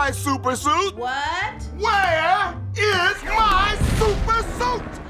my super suit? What? Where is my super suit?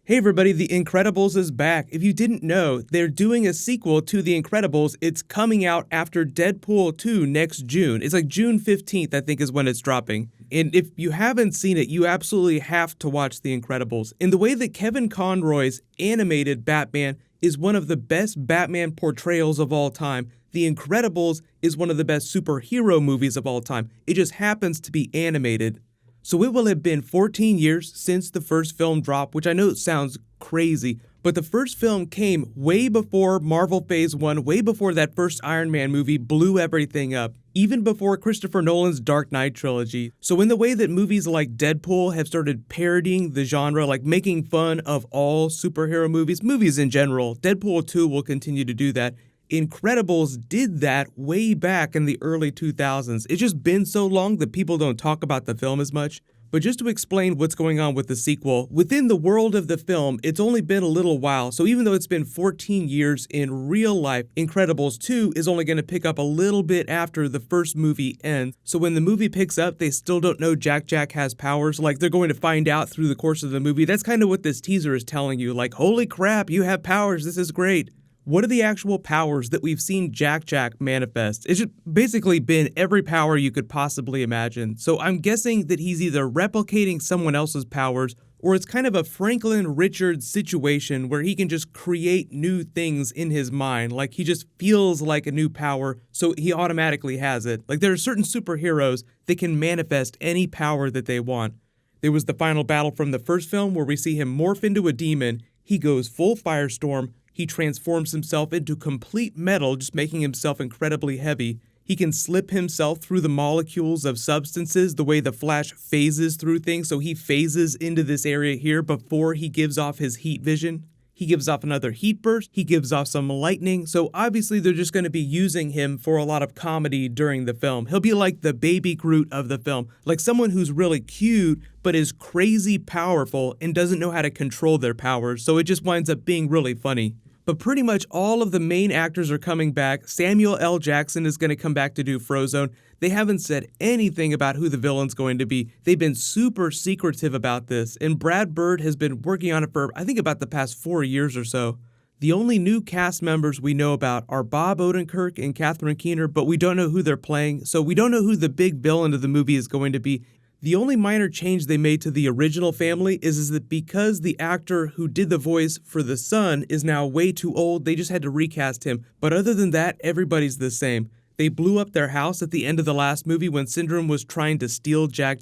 Hey everybody, The Incredibles is back. If you didn't know, they're doing a sequel to The Incredibles. It's coming out after Deadpool 2 next June. It's like June 15th, I think, is when it's dropping. And if you haven't seen it, you absolutely have to watch The Incredibles. In the way that Kevin Conroy's animated Batman is one of the best Batman portrayals of all time, The Incredibles is one of the best superhero movies of all time. It just happens to be animated. So it will have been 14 years since the first film dropped, which I know sounds crazy, but the first film came way before Marvel Phase 1, way before that first Iron Man movie blew everything up, even before Christopher Nolan's Dark Knight trilogy. So in the way that movies like Deadpool have started parodying the genre, like making fun of all superhero movies in general, Deadpool 2 will continue to do that. Incredibles did that way back in the early 2000s. It's just been so long that people don't talk about the film as much. But just to explain what's going on with the sequel, within the world of the film, it's only been a little while, so even though it's been 14 years in real life, Incredibles 2 is only going to pick up a little bit after the first movie ends. So when the movie picks up, they still don't know Jack has powers, like they're going to find out through the course of the movie. That's kind of what this teaser is telling you, like, holy crap, you have powers, this is great. What are the actual powers that we've seen Jack manifest? It's just basically been every power you could possibly imagine. So I'm guessing that he's either replicating someone else's powers, or it's kind of a Franklin Richards situation where he can just create new things in his mind. Like he just feels like a new power, so he automatically has it. Like there are certain superheroes that can manifest any power that they want. There was the final battle from the first film where we see him morph into a demon. He goes full firestorm. He transforms himself into complete metal, just making himself incredibly heavy. He can slip himself through the molecules of substances, the way the Flash phases through things, so he phases into this area here before he gives off his heat vision. He gives off another heat burst, he gives off some lightning, so obviously they're just going to be using him for a lot of comedy during the film. He'll be like the baby Groot of the film, like someone who's really cute, but is crazy powerful and doesn't know how to control their powers, so it just winds up being really funny. But pretty much all of the main actors are coming back. Samuel L. Jackson is going to come back to do Frozone. They haven't said anything about who the villain's going to be. They've been super secretive about this, and Brad Bird has been working on it for, I think, about the past 4 years or so. The only new cast members we know about are Bob Odenkirk and Catherine Keener, but we don't know who they're playing, so we don't know who the big villain of the movie is going to be. The only minor change they made to the original family is that because the actor who did the voice for the son is now way too old, they just had to recast him. But other than that, everybody's the same. They blew up their house at the end of the last movie when Syndrome was trying to steal Jack.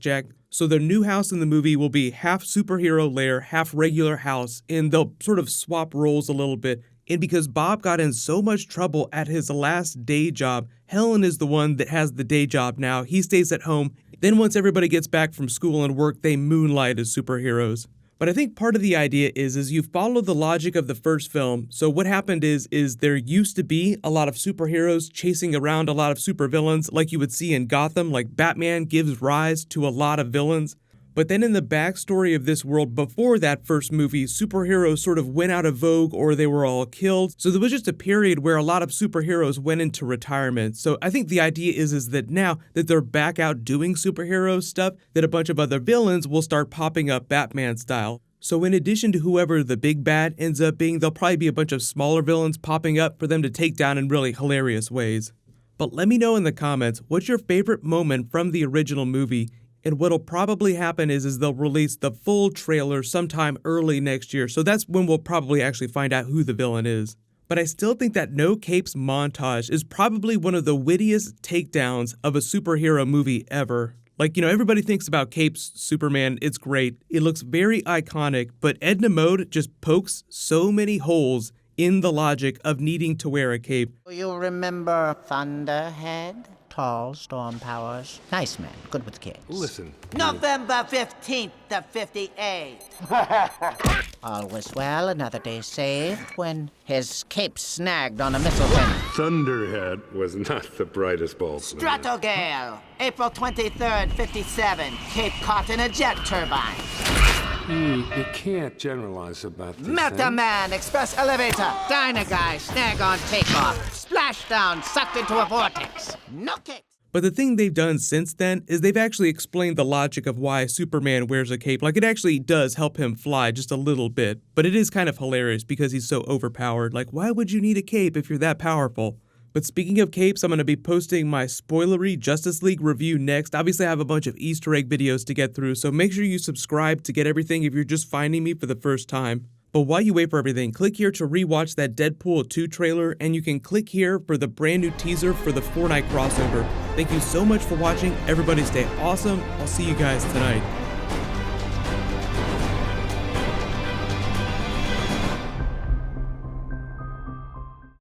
So their new house in the movie will be half superhero lair, half regular house, and they'll sort of swap roles a little bit. And because Bob got in so much trouble at his last day job, Helen is the one that has the day job now. He stays at home. Then once everybody gets back from school and work, they moonlight as superheroes. But I think part of the idea is you follow the logic of the first film. So what happened is there used to be a lot of superheroes chasing around a lot of supervillains like you would see in Gotham, like Batman gives rise to a lot of villains. But then in the backstory of this world before that first movie, superheroes sort of went out of vogue or they were all killed. So there was just a period where a lot of superheroes went into retirement. So I think the idea is that now that they're back out doing superhero stuff, that a bunch of other villains will start popping up Batman style. So in addition to whoever the big bad ends up being, there'll probably be a bunch of smaller villains popping up for them to take down in really hilarious ways. But let me know in the comments, what's your favorite moment from the original movie? And what'll probably happen is they'll release the full trailer sometime early next year, so that's when we'll probably actually find out who the villain is. But I still think that No Capes montage is probably one of the wittiest takedowns of a superhero movie ever. Like, you know, everybody thinks about Capes Superman, it's great, it looks very iconic, but Edna Mode just pokes so many holes in the logic of needing to wear a cape. You remember Thunderhead? Tall, storm powers. Nice man, good with kids. Listen. November 15th of 58. All was well, another day saved, when his cape snagged on a missile pin. Thunderhead was not the brightest bulb. Stratogale, April 23rd, 57. Cape caught in a jet turbine. You can't generalize about this. Metaman, express elevator. Dyna guy, snag on takeoff. Splashdown, sucked into a vortex. No cape. But the thing they've done since then is they've actually explained the logic of why Superman wears a cape. Like, it actually does help him fly just a little bit, but it is kind of hilarious because he's so overpowered. Like, why would you need a cape if you're that powerful? But speaking of capes, I'm going to be posting my spoilery Justice League review next. Obviously, I have a bunch of Easter egg videos to get through, so make sure you subscribe to get everything if you're just finding me for the first time. But while you wait for everything, click here to rewatch that Deadpool 2 trailer, and you can click here for the brand new teaser for the Fortnite crossover. Thank you so much for watching. Everybody stay awesome. I'll see you guys tonight.